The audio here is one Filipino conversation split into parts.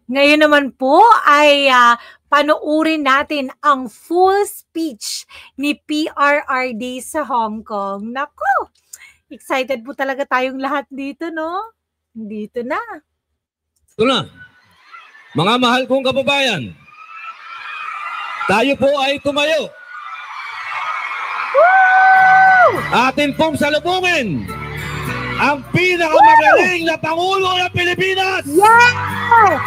Ngayon naman po ay panoorin natin ang full speech ni PRRD sa Hong Kong. Naku, excited po talaga tayong lahat dito, no? Dito na. Ito na. Mga mahal kong kababayan, tayo po ay tumayo. Woo! Atin pong salubungin ang pinakamagaling na Pangulo ng Pilipinas! Yeah!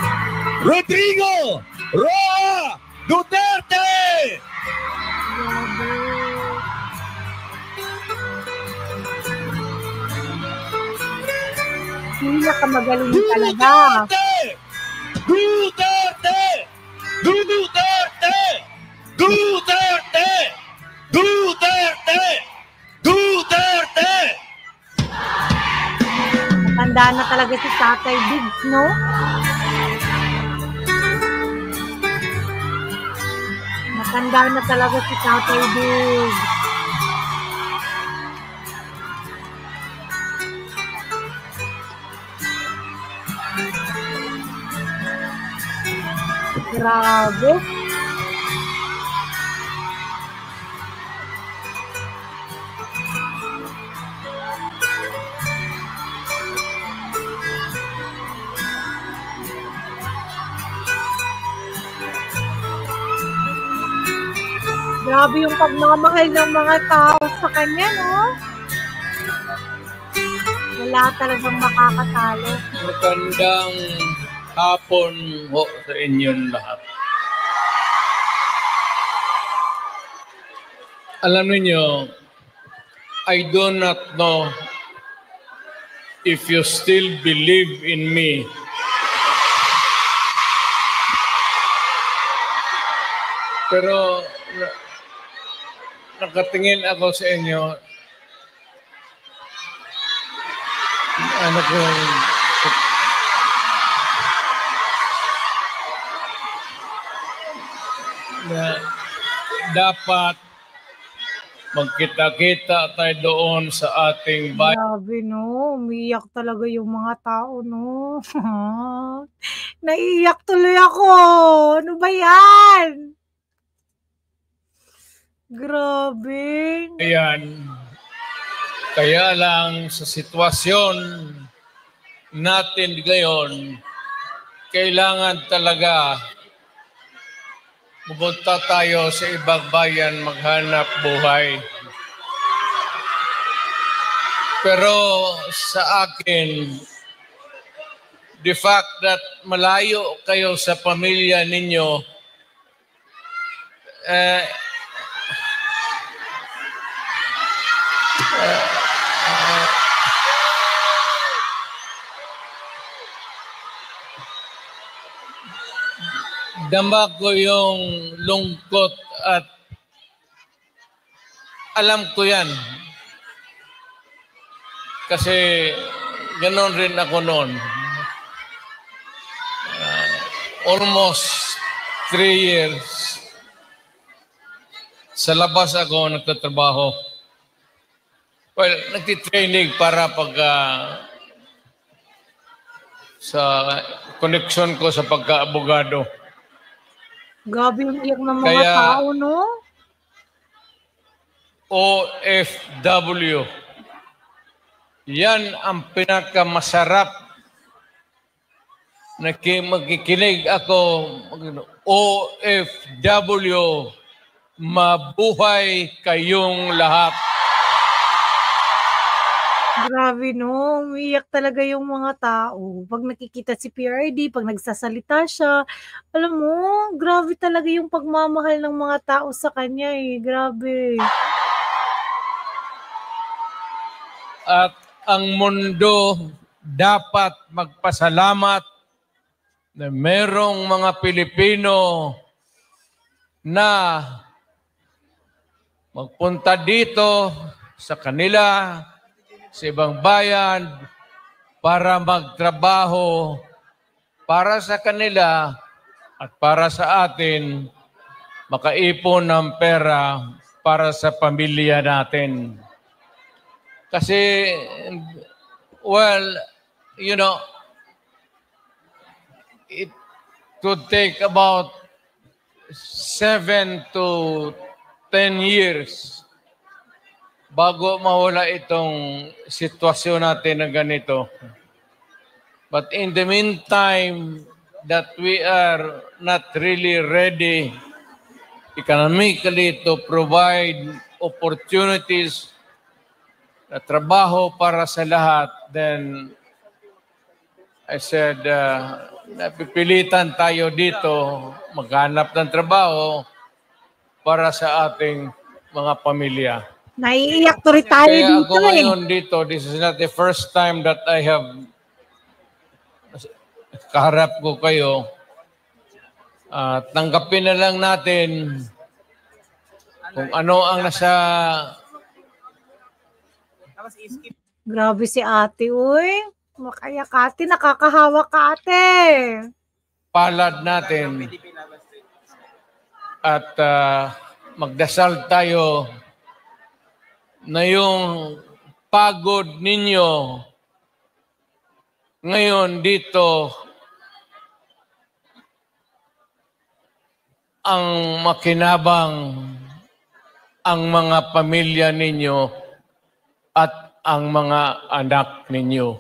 Rodrigo Roa Duterte! Pinakamagaling talaga. Duterte! Duterte! Duterte! Duterte! Duterte! Matanda na talaga si Tatay Diggs, no? Matanda na talaga si Tatay Diggs. Grabe. Grabe yung pagmamahal ng mga tao sa kanya, no? Wala talagang makakatalo. Magandang hapon ho sa inyong lahat. Alam niyo, I do not know if you still believe in me. Pero nakatingin ako sa inyo. Ano ko, na dapat magkita-kita tayo doon sa ating bayan. Grabe, no? Umiiyak talaga yung mga tao, no? Naiiyak tuloy ako. Ano ba yan? Grabe. Ayan. Kaya lang sa sitwasyon natin ngayon, kailangan talaga pumunta tayo sa ibang bayan maghanap buhay. Pero sa akin, the fact that malayo kayo sa pamilya ninyo, dama ko yung lungkot at alam ko yan. Kasi ganoon rin ako noon. Almost 3 years sa labas ako nagtatrabaho. Well, nagtitraining para pag sa connection ko sa pagka-abogado. Grabe yung iyak ng mga tao, no? OFW. Yan ang pinakamasarap na magkikinig ako. OFW, mabuhay kayong lahat. Grabe, no? Umiiyak talaga yung mga tao. Pag nakikita si PRD, pag nagsasalita siya, alam mo, grabe talaga yung pagmamahal ng mga tao sa kanya eh. Grabe. At ang mundo dapat magpasalamat na merong mga Pilipino na magpunta dito sa kanila, sa ibang bayan, para magtrabaho para sa kanila at para sa atin, makaipon ng pera para sa pamilya natin. Kasi, well, you know, could take about 7 to 10 years bago mawala itong sitwasyon natin na ganito. But in the meantime, that we are not really ready economically to provide opportunities na trabaho para sa lahat, then I said, napipilitan tayo dito maghanap ng trabaho para sa ating mga pamilya. Naiiyak tuloy tayo Kaya dito ako ngayon dito, this is not the first time that I have kaharap ko kayo. Tanggapin na lang natin kung ano ang nasa... Grabe si ate, uy. Makayak ate, nakakahawa ka ate. palad natin. At magdasal tayo na yung pagod ninyo ngayon dito ang makinabang ang mga pamilya ninyo at ang mga anak ninyo.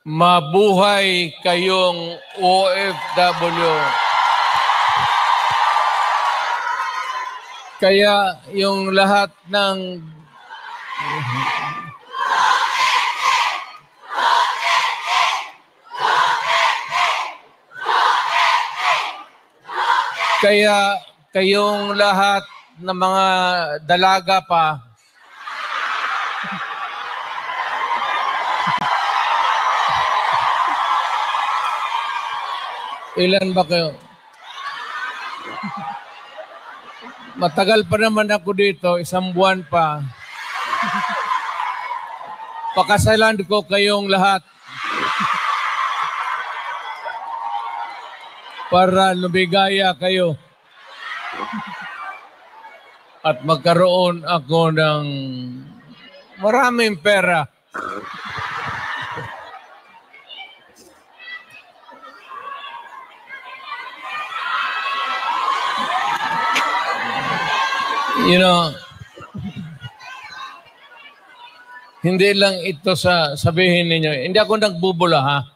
Mabuhay kayong OFW. Kaya yung lahat ng kaya kayong lahat ng mga dalaga pa ilan ba kayo? Matagal pa naman ako dito, 1 buwan pa. Pakasalan ko kayong lahat para lumigaya kayo at magkaroon ako ng maraming pera. You know, hindi lang ito sabihin ninyo. Hindi ako nagbubula, ha?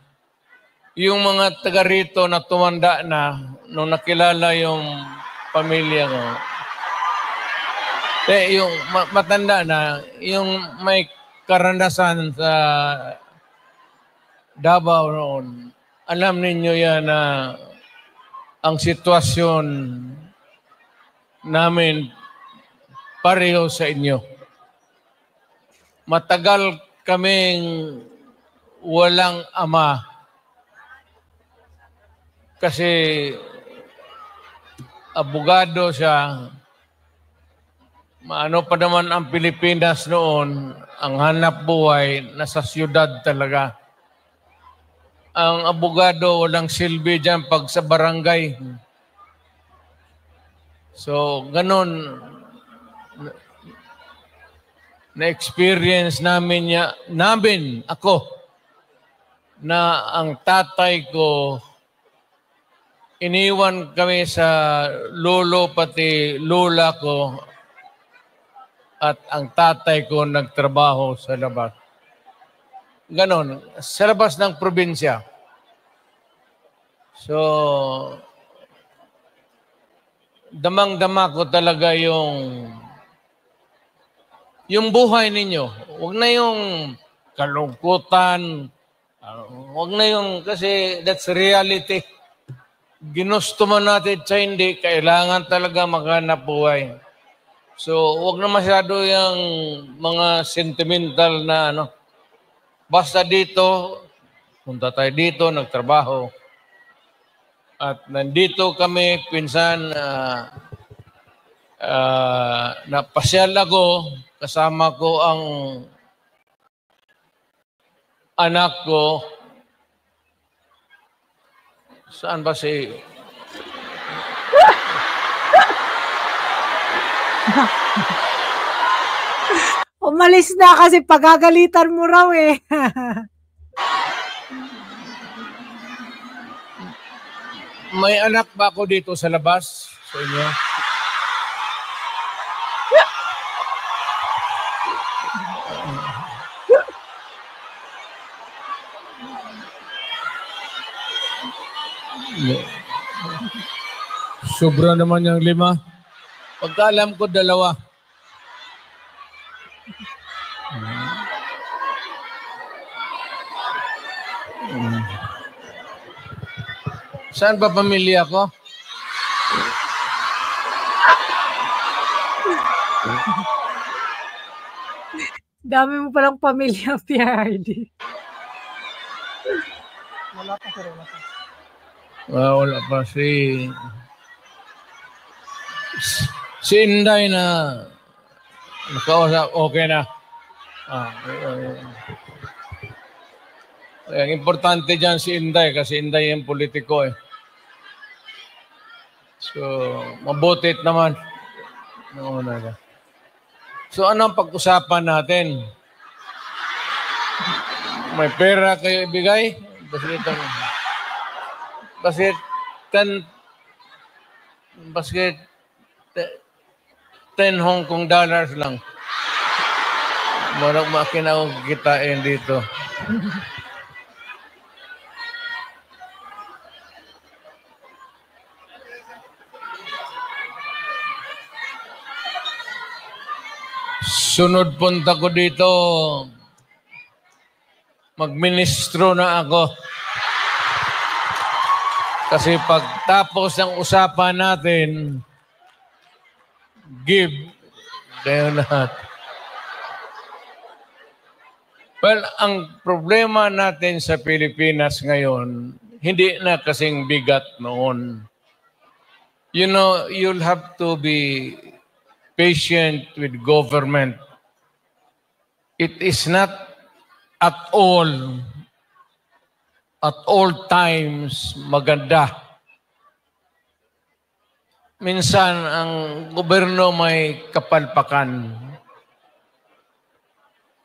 Yung mga taga rito na tumanda na nung nakilala yung pamilya ko. Yung matanda na, yung may karanasan sa Davao noon. Alam ninyo yan na ang sitwasyon namin pareho sa inyo. Matagal kaming walang ama kasi abogado siya. Maano pa naman ang Pilipinas noon, ang hanap buhay nasa siyudad talaga. Ang abogado walang silbi dyan pag sa barangay. So, ganun na-experience namin ako, na ang tatay ko, iniwan kami sa lolo pati lola ko at ang tatay ko nagtrabaho sa labas. Ganon, sa labas ng probinsya. So, damang-dama ko talaga yung buhay ninyo. Huwag na yung kalungkutan. Huwag na yung, kasi that's reality. Ginusto man natin sa hindi, kailangan talaga maghanap buhay. So, huwag na masyado yung mga sentimental na Basta dito, punta tayo dito, nagtrabaho. At nandito kami, pinsan, napasyal ako, kasama ko ang anak ko. Saan ba si... Umalis na kasi pagagalitan mo raw eh. May anak ba ako dito sa labas sa inyo? Sobra naman yung 5. Pagkaalam ko 2. Saan ba pamilya ko? Dami mo palang pamilya, PRD. Wala pa, sir. Wala pa. Wala pa si Inday na nakausap, okay na. Ang importante dyan si Inday kasi Inday yung politiko eh. So, mabutit naman. So, anong pag-usapan natin? May pera kayo ibigay? Basket 10 Hong Kong dollars lang. Marang makina akong kitain dito. Sunod punta ko dito, magministro na ako. Kasi pagtapos ng usapan natin, give, kayo lahat. Well, ang problema natin sa Pilipinas ngayon, hindi na kasing bigat noon. You know, you'll have to be patient with government. It is not at all times maganda. Minsan, ang gobyerno may kapalpakan.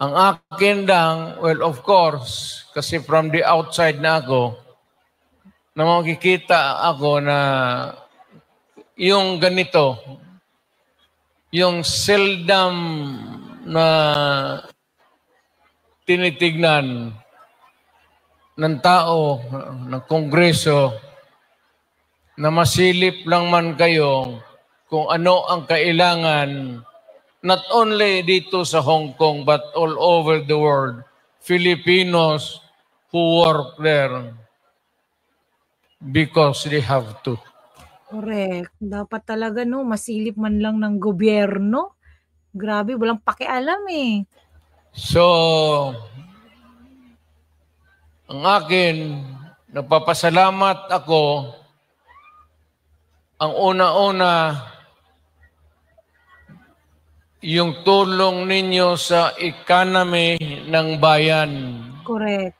Ang akin lang, well, of course, kasi from the outside na ako, na makikita ako na yung ganito, yung seldom na tinitignan ng tao, ng Kongreso, na masilip lang man kayo kung ano ang kailangan, not only dito sa Hong Kong, but all over the world, Filipinos who work there because they have to. Correct. Dapat talaga no, masilip man lang ng gobyerno. Grabe, walang pakialam eh. So, ang akin, nagpapasalamat ako. Ang una-una, yung tulong ninyo sa economy ng bayan. Correct.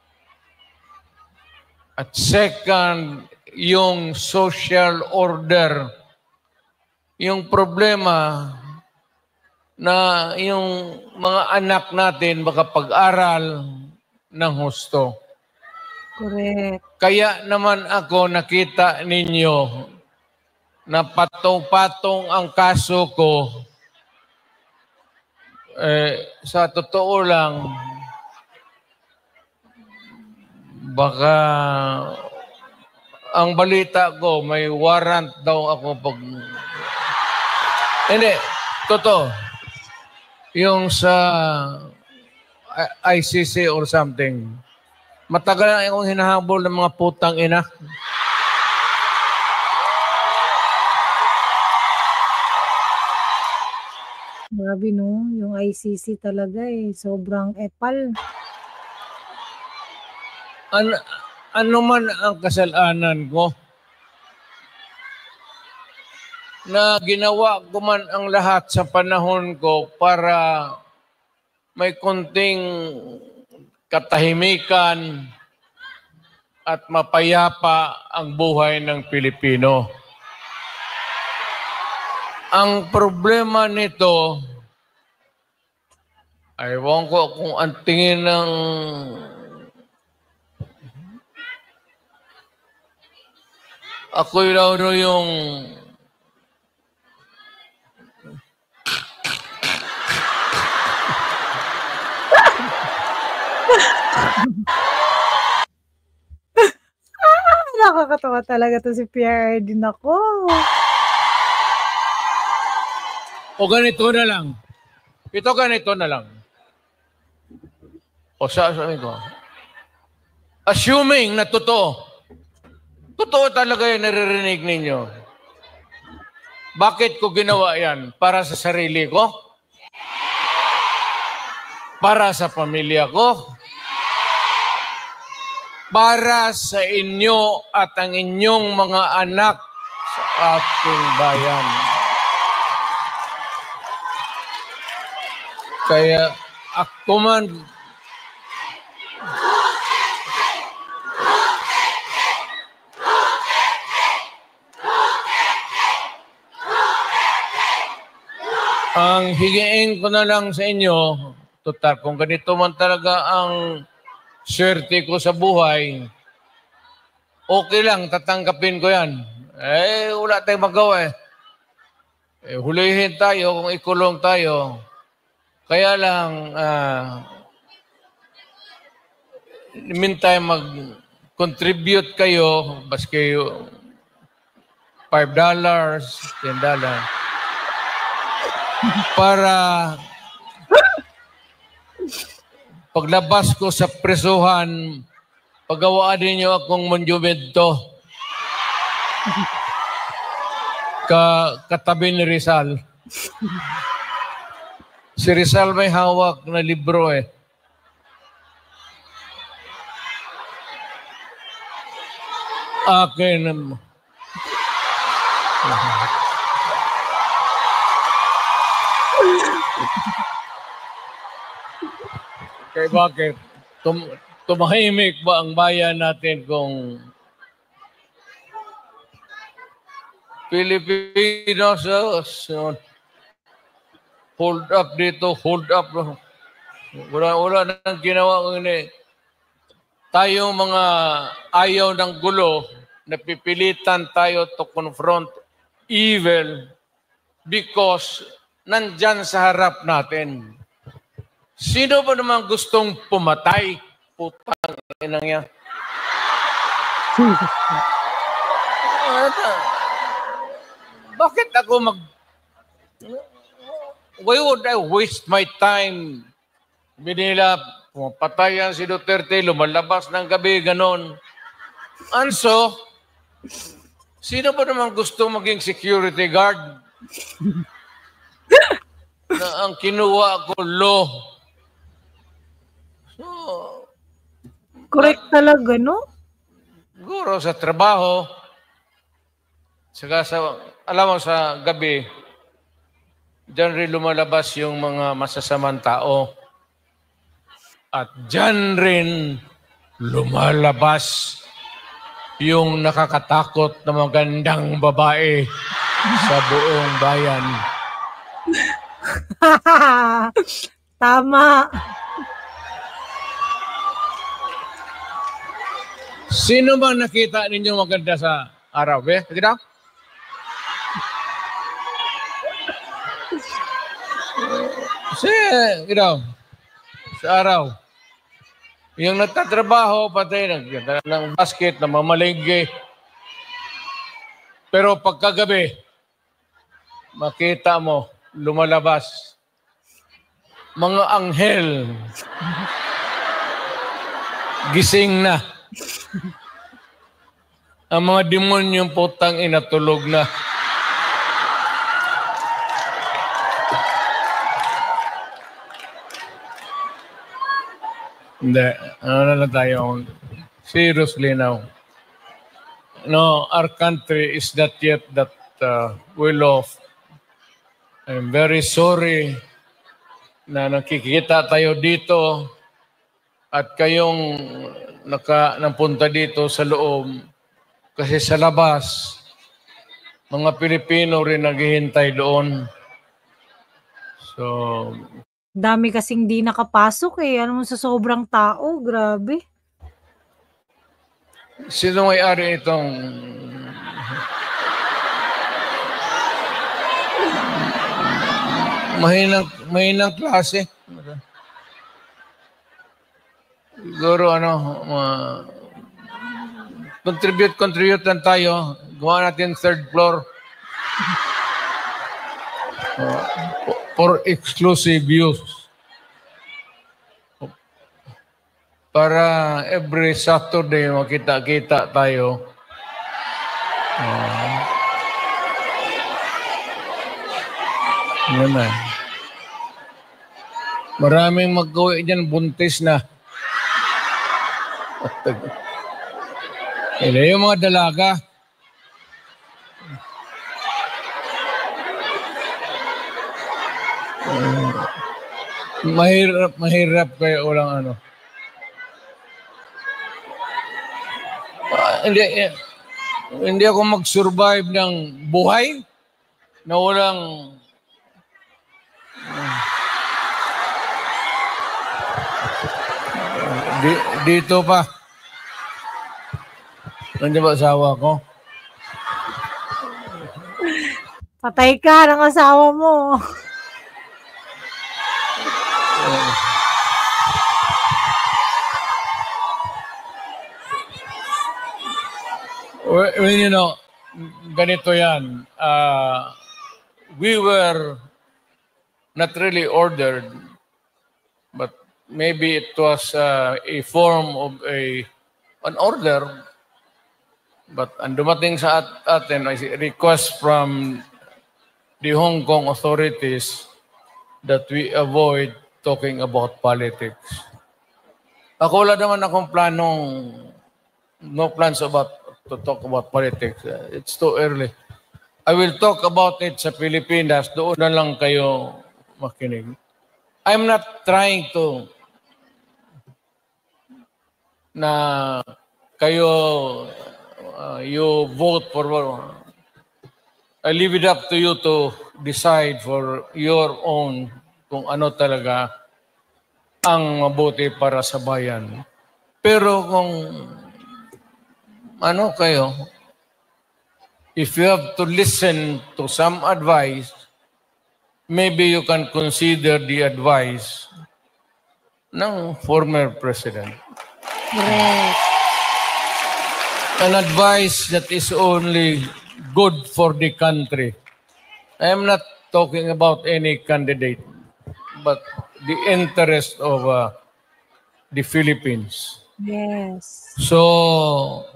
At second, yung social order. Yung problema na yung mga anak natin makapag-aral ng husto. Correct. Kaya naman ako nakita ninyo na patong-patong ang kaso ko. Sa totoo lang, baka ang balita ko, may warrant daw ako pag... Hindi, totoo. Yung sa ICC or something. Matagal na akong hinahabol ng mga putang ina. Grabe no, yung ICC talaga eh, sobrang epal. Ano man ang kasalanan ko, na ginawa ko man ang lahat sa panahon ko para may konting katahimikan at mapayapa ang buhay ng Pilipino. Ang problema nito, ewan ko kung ang tingin ng Ako raw yung Nakakatawa talaga to si PRRD. Nako. o ganito na lang. Ito ganito na lang. O sabi ko, assuming na totoo talaga yung naririnig ninyo. Bakit ko ginawa yan? Para sa sarili ko? Para sa pamilya ko? Para sa inyo at ang inyong mga anak sa ating bayan. Kaya ako man, ang higiin ko na lang sa inyo, total, kung ganito man talaga ang swerte ko sa buhay, okay lang, tatanggapin ko yan. Wala tayong magawa hulihin tayo kung ikulong tayo. Kaya lang, meantime, mag-contribute kayo, bas kayo $5, $10, para paglabas ko sa presuhan, pagawaan ninyo akong monumento katabi ni Rizal. Si Rizal may hawak na libro Akin. Kaya bakit? Tumahimik ba ang bayan natin kung Pilipinos hold up dito, hold up. Wala nang ginawa ko ini. Tayong mga ayaw ng gulo, napipilitan tayo to confront evil because nandyan sa harap natin. Sino ba naman gustong pumatay? Putang inang yan. Bakit ako why would I waste my time? Binila, pumapatayan si Duterte, lumalabas ng gabi, ganon. Anso, sino ba naman gusto maging security guard? Na ang kinuha ko, law. So, Correct talaga, no? siguro sa trabaho, saka alam mo sa gabi, diyan rin lumalabas yung mga masasamang tao. At diyan rin lumalabas yung nakakatakot na magandang babae sa buong bayan. Tama. Sino bang nakita ninyo maganda sa araw? Kita? Sa araw. Yung nagtatrabaho, patay ng basket, na mamalinggi. Pero pagkagabi, makita mo, lumalabas. Mga anghel. Gising na. Ang mga demonyong putang inatulog na. Hindi. Ano na lang tayo? Seriously now. No, our country is not yet that well off. I'm very sorry na nakikita tayo dito at kayong napunta dito sa loob kasi sa labas, mga Pilipino rin naghihintay doon. So, Dami kasing di nakapasok Ano mo sa sobrang tao, grabe. sino may-ari itong Mahinang klase. Siguro contribute lang tayo. Gawa natin third floor. For exclusive use. Para every Saturday makita-kita tayo. Yan na. Maraming mag-uwi dyan, buntis na. Yung mga dalaga. Mahirap kayo walang hindi ako mag-survive ng buhay na walang dito pa. Nandiyan ba asawa ko? Patay ka ng asawa mo. Well, ganito yan. We were not really ordered, but maybe it was a form of an order. But ang dumating sa atin ay request from the Hong Kong authorities that we avoid talking about politics. Ako wala naman akong no plans to talk about politics. It's too early. I will talk about it sa Pilipinas. Doon na lang kayo makinig. I'm not trying to na kayo you vote for I leave it up to you to decide for your own kung ano talaga ang mabuti para sa bayan. Pero kung kayo, if you have to listen to some advice, maybe you can consider the advice ng former president. Yes. An advice that is only good for the country. I am not talking about any candidate, but the interest of the Philippines. Yes. So,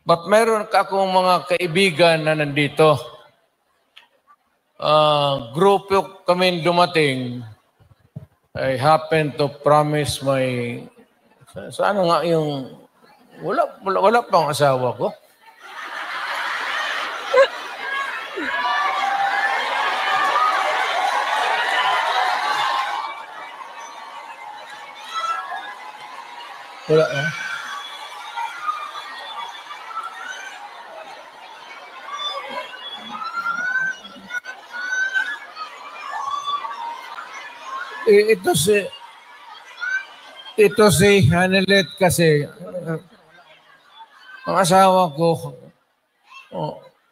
but meron akong mga kaibigan na nandito. Grupo kami dumating. I happen to promise sana nga yung wala pang asawa ko. Wala na. Ito si Hanelet kasi ang asawa ko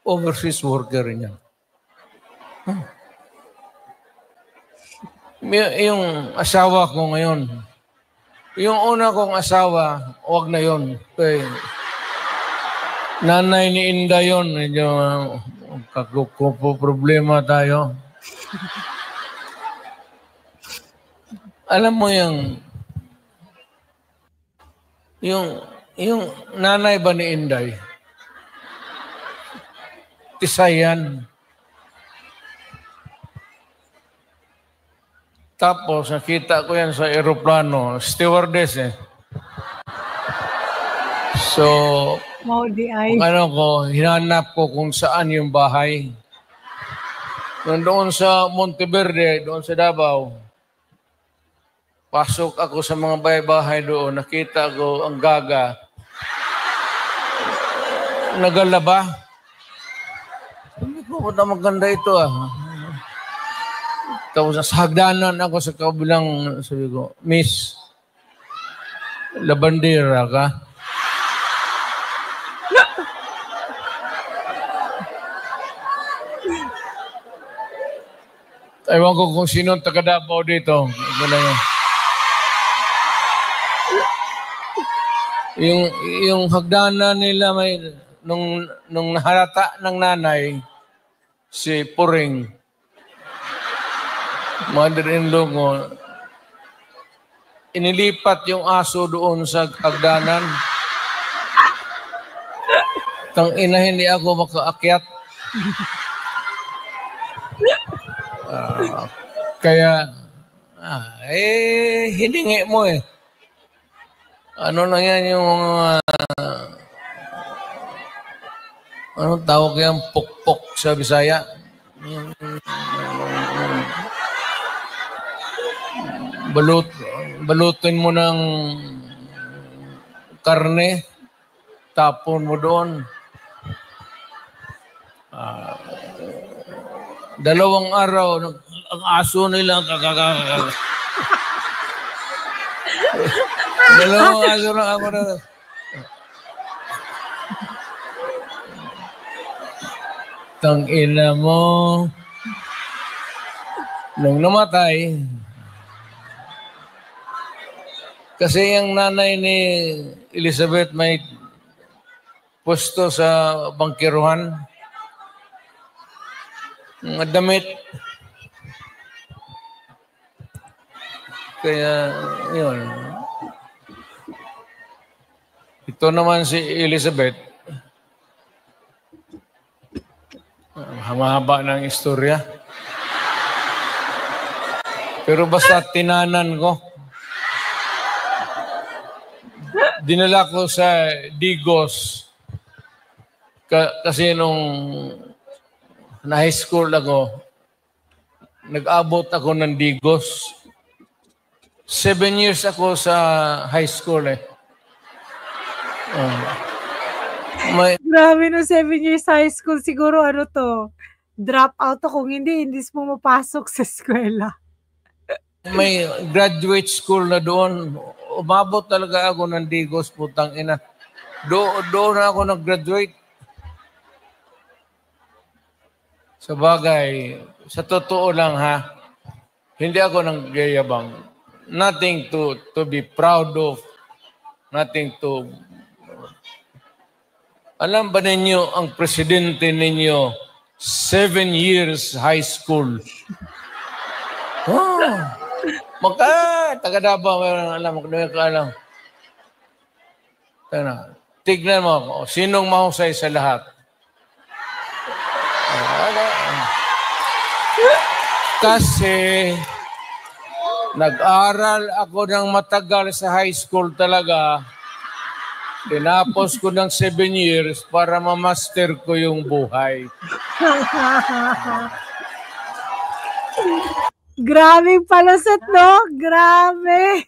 overseas worker niya. Yung asawa ko ngayon, yung una kong asawa, wag na yon. Nanay ni Inda yun, medyo problema tayo. Alam mo yung nanay ba ni Inday? Tisayan. Tapos nakita ko yan sa aeroplano, stewardess eh. So, hinanap ko kung saan yung bahay. Doon sa Monteverde, doon sa Davao. Pasok ako sa mga bahay-bahay doon, nakita ko ang gaga. Nagalaba. Sabi ko, maganda ito Tapos sa hagdanan ako sa kabilang, sabi ko, Miss, labandera ka? Ewan ko kung sino ang taga Davao dito. Ito lang yun. Yung hagdanan nila may nung nahalata ng nanay si Puring, mother-in-law ko, inilipat yung aso doon sa hagdanan. Tang ina, hindi ako makaakyat. Kaya hiningi mo eh. Ano na yan yung anong tawag yan? Pukpok sa Bisaya. Balutin mo ng karne, tapon mo doon. 2 araw, ang aso nila Dalawang aso na ako na. Tangina mo. Nung namatay, kasi yung nanay ni Elizabeth may puesto sa bangkiruhan. Mga damit. Kaya, yun. Ito naman si Elizabeth. Mahaba ng istorya. Pero basta tinanan ko. Dinala ko sa Digos. Kasi nung na high school ako, nag-abot ako ng Digos. 7 years ako sa high school eh. Grabe no, 7 years high school. Siguro ano to, drop out ako. Kung hindi mo mapasok sa eskwela. May graduate school na doon. Umabot talaga ako ng Digos, putang ina. Doon na ako nag-graduate. Sa bagay, sa totoo lang ha, hindi ako nanggayabang. Nothing to be proud of. Nothing to... Alam ba ninyo, ang presidente ninyo, 7 years high school. Oh, taga Davao, mayroon ka alam. Tignan mo, sinong mahusay sa lahat? Kasi nag-aral ako ng matagal sa high school talaga. Tinapos ko ng 7 years para ma-master ko yung buhay. Grabe palusot, no? Grabe.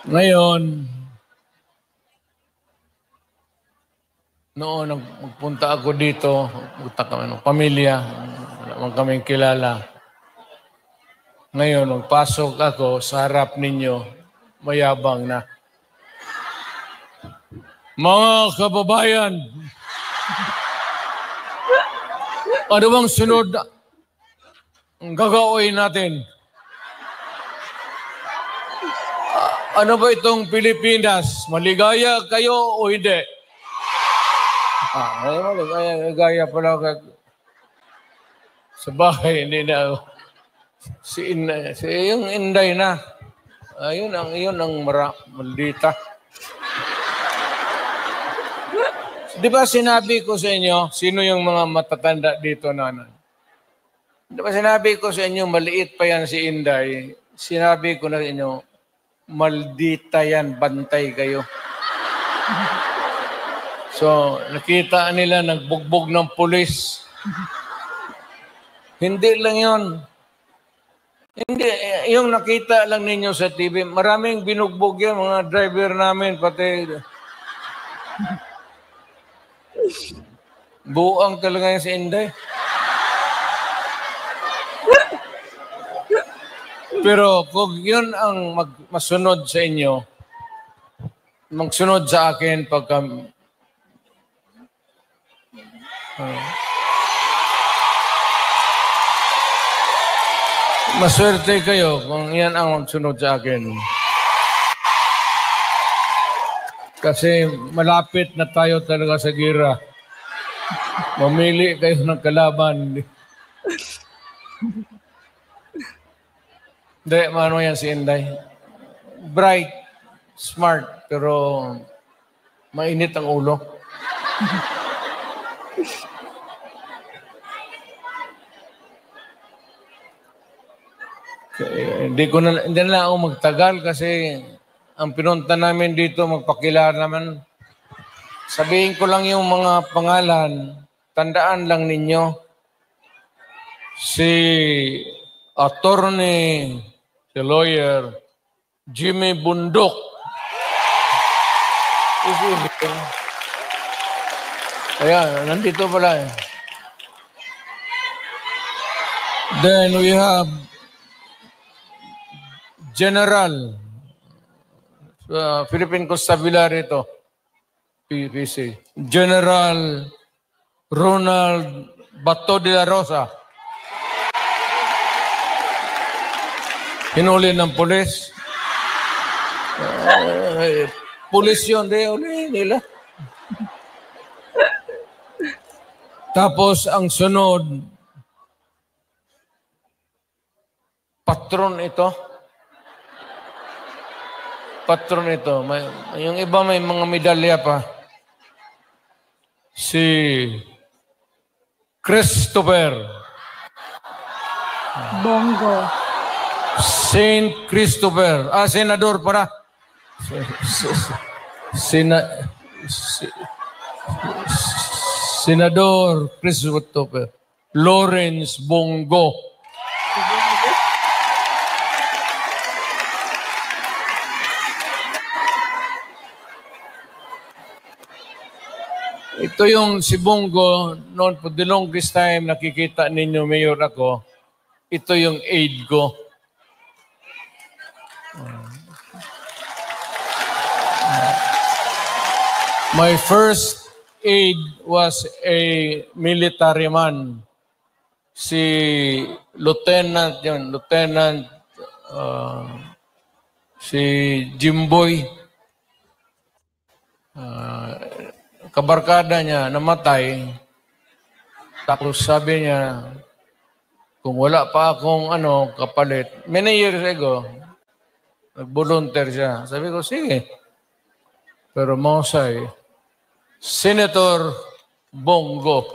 Ngayon, noon magpunta ako dito, punta kami ng pamilya, wala man kaming kilala. Ngayon, magpasok ako sa harap ninyo, mayabang na. Mga kababayan, ano bang sunod ang gagawin natin? Ano ba itong Pilipinas? Maligaya kayo o hindi? Maligaya pala. Sa bahay, hindi na. Yung Inday na. Ayun ang maldita. Di ba sinabi ko sa inyo, sino yung mga matatanda dito na? Di ba sinabi ko sa inyo, maliit pa yan si Inday. Sinabi ko na sa inyo, maldita yan, bantay kayo. So, nakita nila nagbugbog ng pulis. Hindi lang yun. Hindi, yung nakita lang ninyo sa TV, maraming binugbog yan, mga driver namin, pati buang talaga yan si Inday. Pero kung yun ang masunod sa inyo, magsunod sa akin pagka Maswerte kayo kung yan ang magsunod sa akin. Kasi malapit na tayo talaga sa gira. Mamili kayo ng kalaban. Hindi, mano yan si Inday. Bright, smart, pero mainit ang ulo. Hindi na ako magtagal kasi ang pinunta namin dito, magpakilala naman. Sabihin ko lang yung mga pangalan, tandaan lang ninyo. Si attorney, si lawyer, Jimmy Bundok. Ayan, nandito pala. Then we have General Philippine Constabulary ito. PPC. General Ronald Bato de la Rosa. Hinuli ng pulis. Pulis yun, uli nila. Tapos ang sunod, patron ito. Patron ito. Yung iba may mga medalya pa. Si Christopher Bongo. Saint Christopher. Senador para. Senador Christopher Lawrence Bongo. Ito yung si Bongo, noon for the longest time nakikita ninyo, Mayor ako, ito yung aide ko. My first aide was a military man. Si Lieutenant, si Jimboy. Kabarkada niya, namatay. Tapos sabi niya, kung wala pa akong kapalit, many years ago, nag-volunteer siya. Sabi ko, sige. Pero Mausay, Senator Bongo.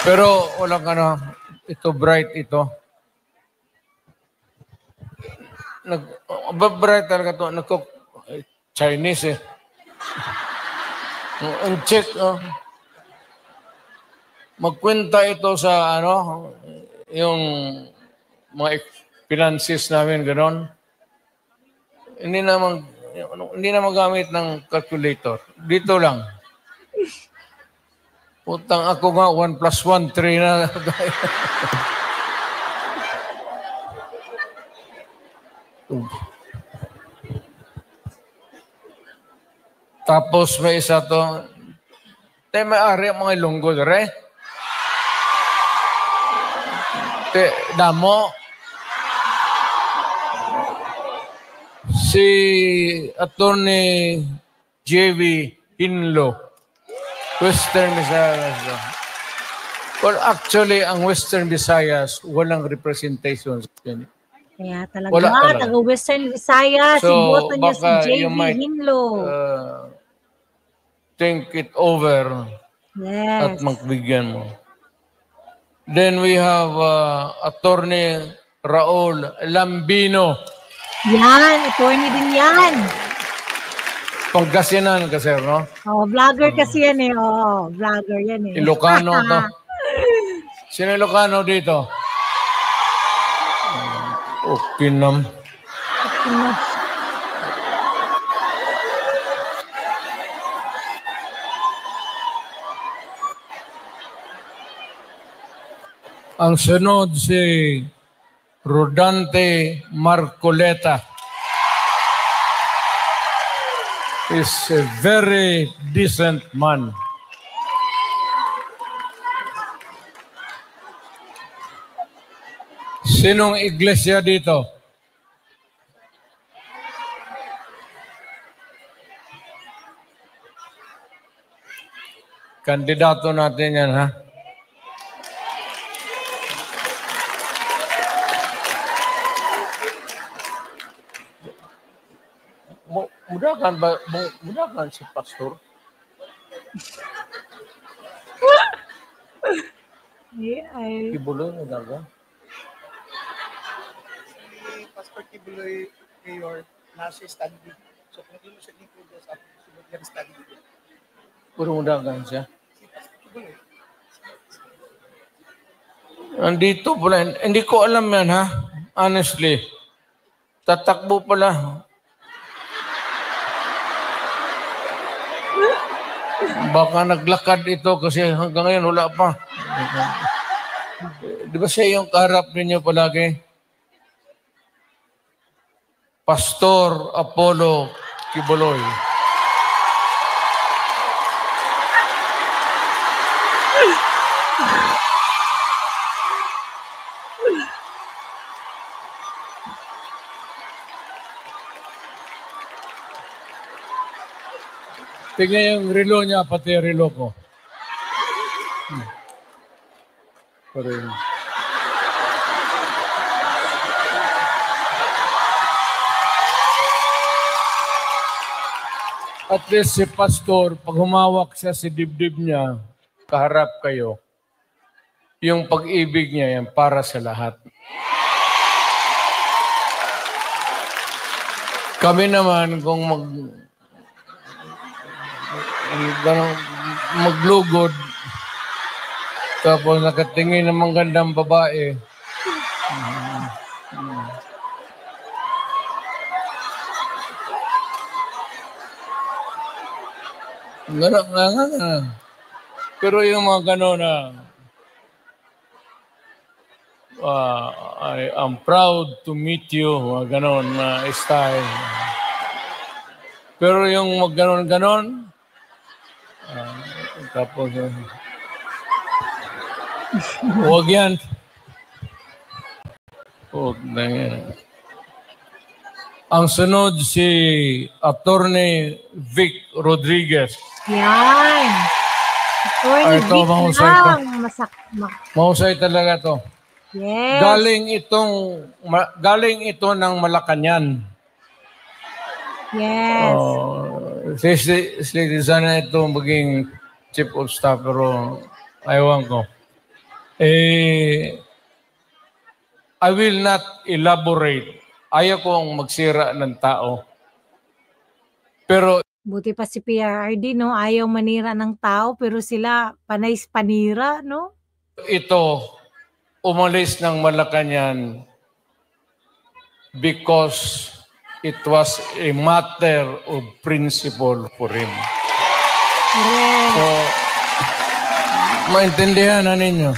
Pero walang ito bright ito. Bright talaga ito. Chinese Ang check, magkwenta ito sa yung mga finances namin, gano'n. Hindi na magamit ng calculator. Dito lang. Putang ako nga, 1 plus 1, 3 na. Tapos may isa to. Tayo may-ari ang mga Ilonggo, re? Damo. Si Attorney J.V. Hinlo. Western Visayas. Well, actually, ang Western Visayas, walang representation. Kaya talaga, taga-Western Visayas, so, iboto niya si J.V. Hinlo. Think it over. Yes. At magbigyan mo. Then we have Attorney Raul Lambino. Yan, attorney din yan. Pangasinan kasi, no? Vlogger kasi yan eh. Vlogger yan eh. Ilocano to. Sino Ilocano dito? Pinam. Ang sunod si Rodante Marcoleta. is a very decent man. Sinong iglesia dito? Kandidato natin yan, ha? Mudakan si pastor. Kibuloy na daga. Si Pastor Kibuloy Mayor nasa study. So kung hindi mo siya lingkod sa sunod na study. Puro mudakan siya. Si Pastor Kibuloy. Andito pala. Hindi ko alam yan, ha? Honestly. Tatakbo pala. Baka naglakad ito kasi hanggang ngayon wala pa. Di ba siya yung kaharap ninyo palagi? Pastor Apollo Kibuloy. Tingnan yung relo niya, pati relo ko. Pareho. At least si pastor, pag humawak siya si dibdib niya, kaharap kayo, yung pag-ibig niya yan para sa lahat. Kami naman, kung maglugod, tapos nakatingin ng magandang babae. Nga. Pero yung mga gano'n na I am proud to meet you, mga gano'n na style. Pero yung mga gano'n, tapos huwag yan. Huwag na yan. Ang sunod si Attorney Vic Rodriguez. Yan. Attorney Ito, Vic mahusay lang. Mahusay talaga to. Yes. Galing ito ng Malacañang. Yes. Sana ito maging chief of staff, pero ayaw ko. I will not elaborate. Ayaw kong magsira ng tao. Pero Buti pa si PRRD, no? Ayaw manira ng tao, pero sila panay-panira, no? ito umalis ng Malacañang because it was a matter of principle for him. Correct. So, maintindihan na ninyo.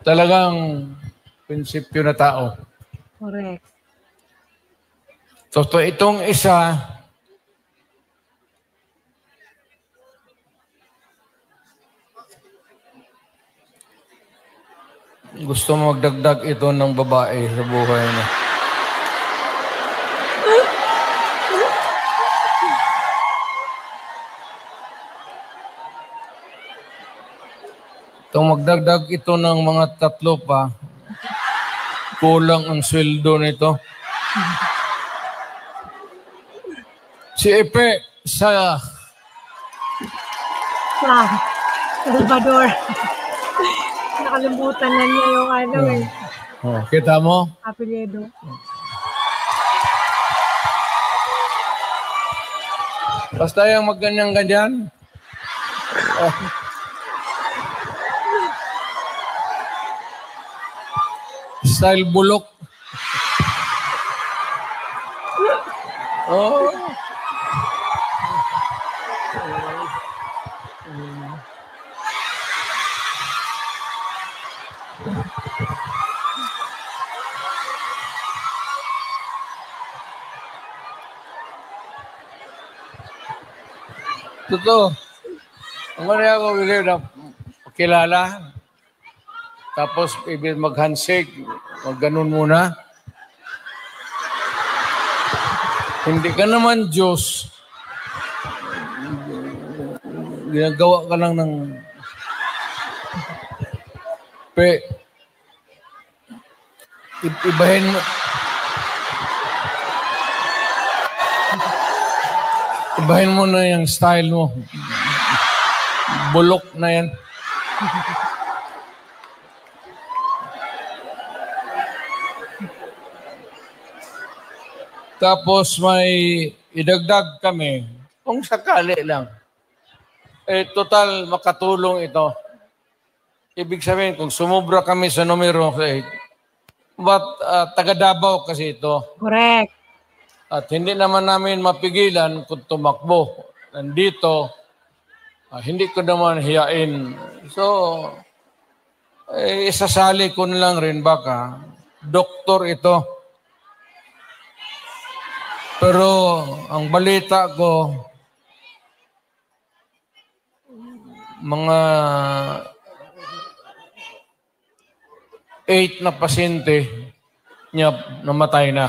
Talagang prinsipyo na tao. Correct. So, itong isa, gusto mo magdagdag ito ng babae sa buhay niya. Itong magdagdag ito ng mga tatlo pa, kulang ang sweldo nito. Si Epe sa Salvador. Nakalimutan na niya yung ano eh. Oh, kita mo? Apelyido. Basta yung magganyan-ganyan. Oh. Style bulok. Oh. Totoo. Ang mali ako, Willie, na kilala. Tapos, ibig mag-handshake, mag-ganun muna. Hindi ka naman Diyos. Ginagawa ka lang ng... Ibahin mo... Ibahin mo na yung style mo. Bulok na yan. Tapos may idagdag kami, kung sakali lang. Total makatulong ito. Ibig sabihin, kung sumubra kami sa numero 8, but taga Davao kasi ito. Correct. At hindi naman namin mapigilan kung tumakbo. Nandito, hindi ko naman hiyain. So, isasali ko na lang rin baka. Doktor ito. Pero ang balita ko, mga 8 na pasyente niya namatay na.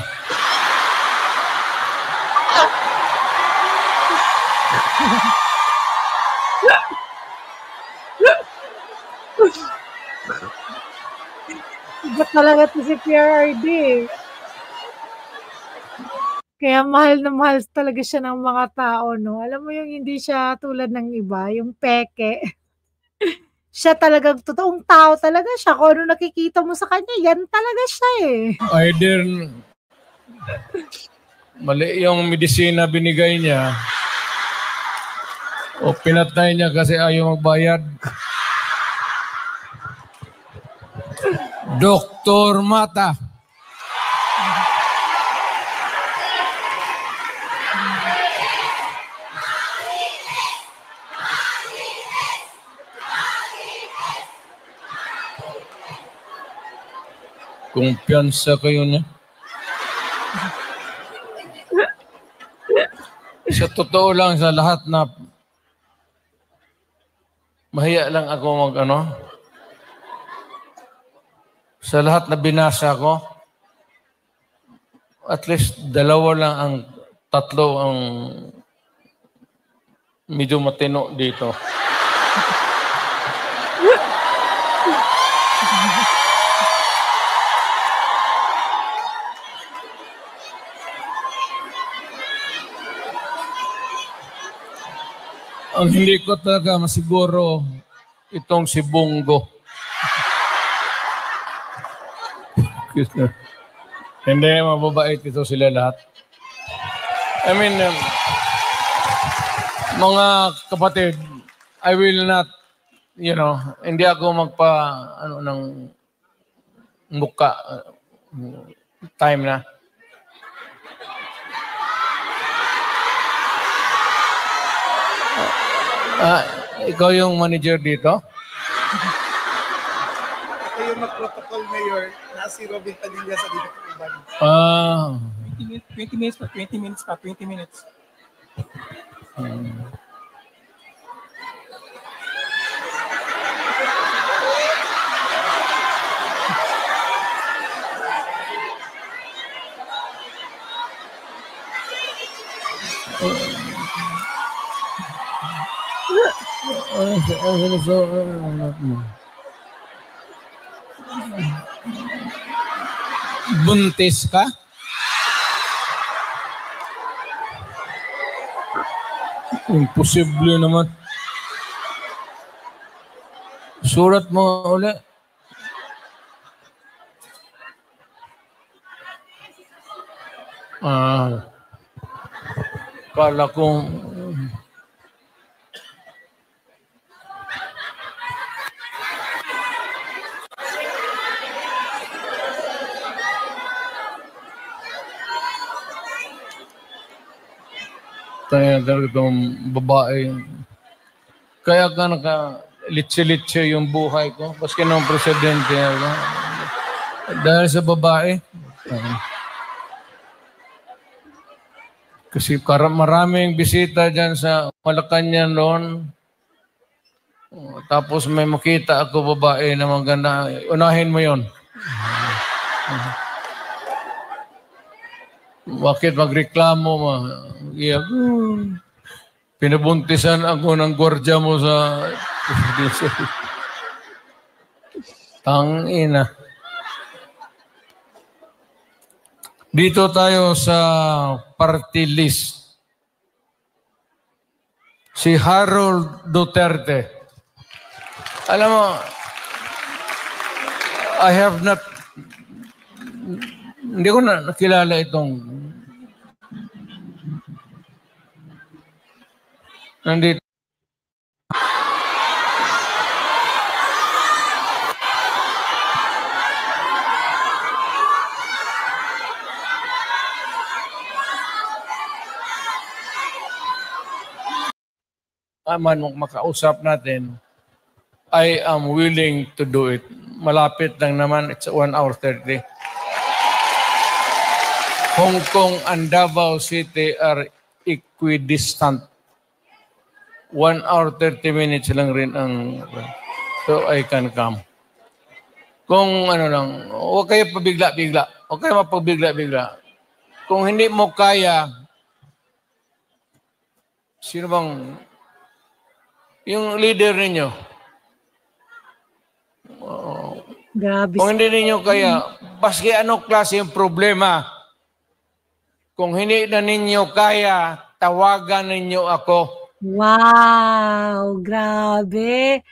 Iba talaga ito si PRRD. Kaya mahal na mahal talaga siya ng mga tao, no? Alam mo yung hindi siya tulad ng iba, yung peke. Siya talagang totoong tao talaga siya. Kung ano nakikita mo sa kanya, yan talaga siya eh. Either mali yung medisina binigay niya o pinatay niya kasi ayaw magbayad. Dr. Mata. Kumpiyansa kayo niya. Sa totoo lang sa lahat na mahiya lang ako sa lahat na binasa ko, at least 2 lang ang 3 ang medyo matino dito. Ang hindi ko talaga masiguro itong si Bongo. Hindi, mababait ito sila lahat. I mean, mga kapatid, I will not, hindi ako ng muka. Time na. Ikaw yung manager dito? Ito yung mag-protocol mayor na si Robin Padilla sa dito ko ibang. 20 minutes pa, 20 minutes pa, 20 minutes. Buntis ka? Imposible naman. Surat mo ulit. Kala ko tayo talaga itong babae. Kaya ka litsi-litsi yung buhay ko. Paski ng presidente ako. Dahil sa babae. Kasi maraming bisita dyan sa Malacanang noon. Tapos may makita ako babae na maganda. Unahin mo yon. Bakit magreklamo mo? Yeah. Pinabuntisan ako ng gwardiya mo sa... Tangina. Dito tayo sa party list. Si Harold Duterte. Alam mo, I have not, hindi ko na nakilala itong, nandito. Man makausap natin, I am willing to do it. Malapit lang naman, it's 1 hour 30. Hong Kong and Davao City are equidistant. 1 hour 30 minutes lang rin ang... So I can come. Kung ano lang, huwag kayo pabigla-bigla. Huwag kayo mapabigla-bigla. Kung hindi mo kaya, sino bang... Yung leader ninyo. Grabe. Kung hindi ninyo kaya, baski ano klase yung problema. Kung hindi na ninyo kaya, tawagan ninyo ako. Wow, grabe.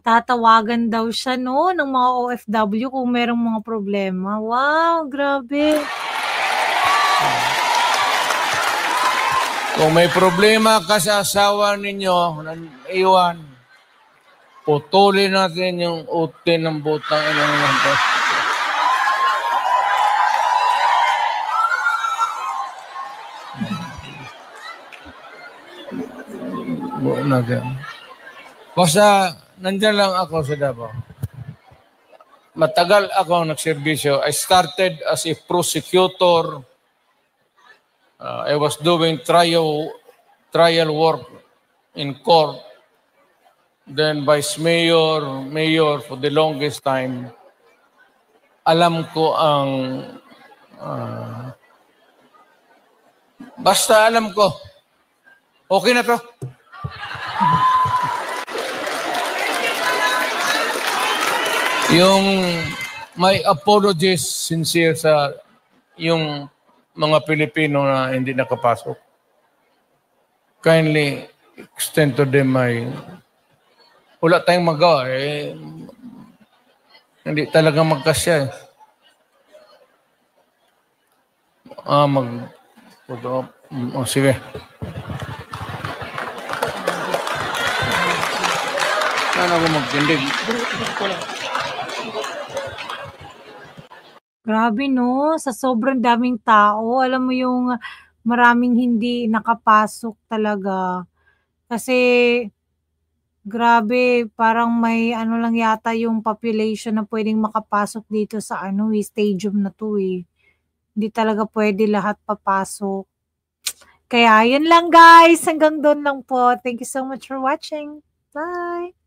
Tatawagan daw siya no ng mga OFW kung merong mga problema. Wow, grabe. Kung may problema ka sa asawa ninyo, iwan, putulin natin yung utin ng butang ilang nito. Buo natin. Basta, nandyan lang ako sa Davao. Matagal ako nagserbisyo. I started as a prosecutor. I was doing trial work in court. Then vice mayor for the longest time. Alam ko ang basta alam ko. Okay na to. Yung my apologies sincere sa yung mga Pilipino na hindi nakapasok. Kindly extend to them my... Wala tayong magawa. Hindi talaga magkasya. Sige. Saan ako magtindig? Grabe no, sa sobrang daming tao, alam mo yung maraming hindi nakapasok talaga. Kasi grabe, parang may ano lang yata yung population na pwedeng makapasok dito sa stadium na to eh. Hindi talaga pwede lahat papasok. Kaya yun lang guys, hanggang doon lang po. Thank you so much for watching. Bye!